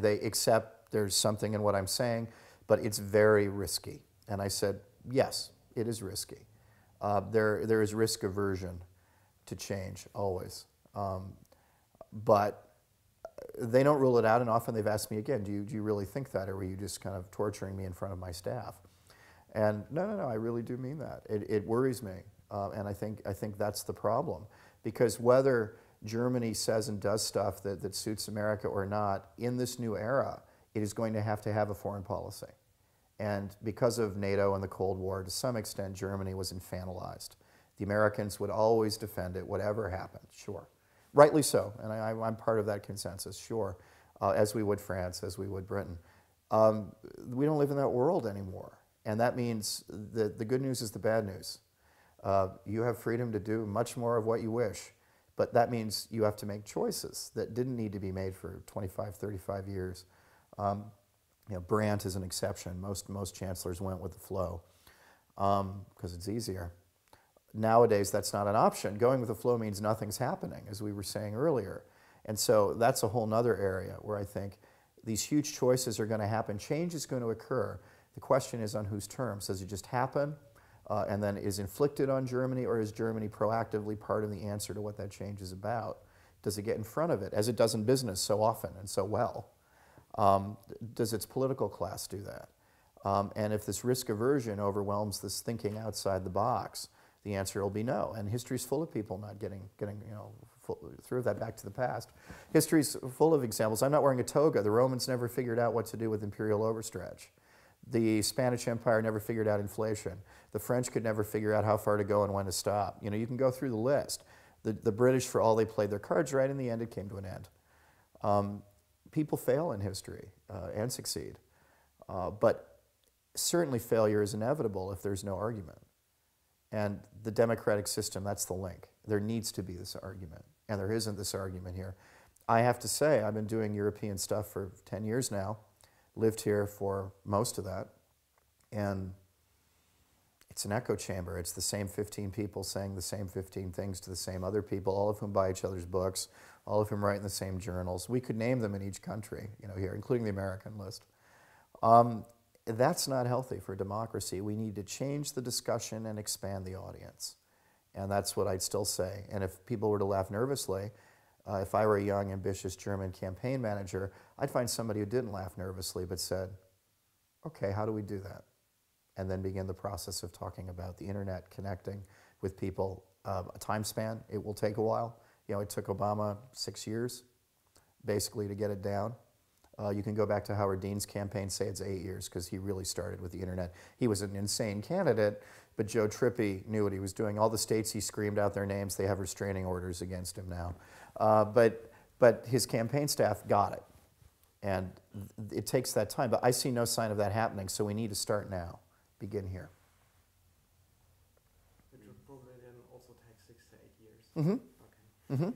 They accept there's something in what I'm saying, but it's very risky. And I said, yes, it is risky. There is risk aversion to change, always. But they don't rule it out, and often they've asked me again, do you really think that, or were you just kind of torturing me in front of my staff? And no, I really do mean that. It worries me, and I think that's the problem. Because whether Germany says and does stuff that suits America or not, in this new era, it is going to have a foreign policy. And because of NATO and the Cold War, to some extent, Germany was infantilized. The Americans would always defend it, whatever happened, sure. Rightly so, and I'm part of that consensus, sure, as we would France, as we would Britain. We don't live in that world anymore, and that means that the good news is the bad news. You have freedom to do much more of what you wish, but that means you have to make choices that didn't need to be made for 25, 35 years. Brandt is an exception. Most chancellors went with the flow because it's easier. Nowadays, that's not an option. Going with the flow means nothing's happening, as we were saying earlier. And so that's a whole nother area where I think these huge choices are going to happen. Change is going to occur. The question is on whose terms. Does it just happen and then is inflicted on Germany, or is Germany proactively part of the answer to what that change is about? Does it get in front of it, as it does in business so often and so well? Does its political class do that? And if this risk aversion overwhelms this thinking outside the box, the answer will be no. And history's full of people not getting through that back to the past. History's full of examples. I'm not wearing a toga. The Romans never figured out what to do with imperial overstretch. The Spanish Empire never figured out inflation. The French could never figure out how far to go and when to stop. You can go through the list. The British, for all they played their cards right, in the end it came to an end. People fail in history and succeed. But certainly failure is inevitable if there's no argument. And the democratic system, that's the link. There needs to be this argument, and there isn't this argument here. I have to say, I've been doing European stuff for 10 years now, lived here for most of that, and it's an echo chamber. It's the same 15 people saying the same 15 things to the same other people, all of whom buy each other's books, all of whom write in the same journals. We could name them in each country, here, including the American list. That's not healthy for democracy. We need to change the discussion and expand the audience. And that's what I'd still say. And if people were to laugh nervously, if I were a young, ambitious German campaign manager, I'd find somebody who didn't laugh nervously but said, okay, how do we do that? And then begin the process of talking about the internet, connecting with people. A time span, it will take a while. It took Obama 6 years, basically, to get it down. You can go back to Howard Dean's campaign, say it's 8 years, because he really started with the internet. He was an insane candidate, but Joe Trippi knew what he was doing. All the states he screamed out their names, they have restraining orders against him now. But his campaign staff got it. And it takes that time. But I see no sign of that happening, so we need to start now. Begin here. Which would probably then also take 6 to 8 years. Mm-hmm. Okay. Mm-hmm.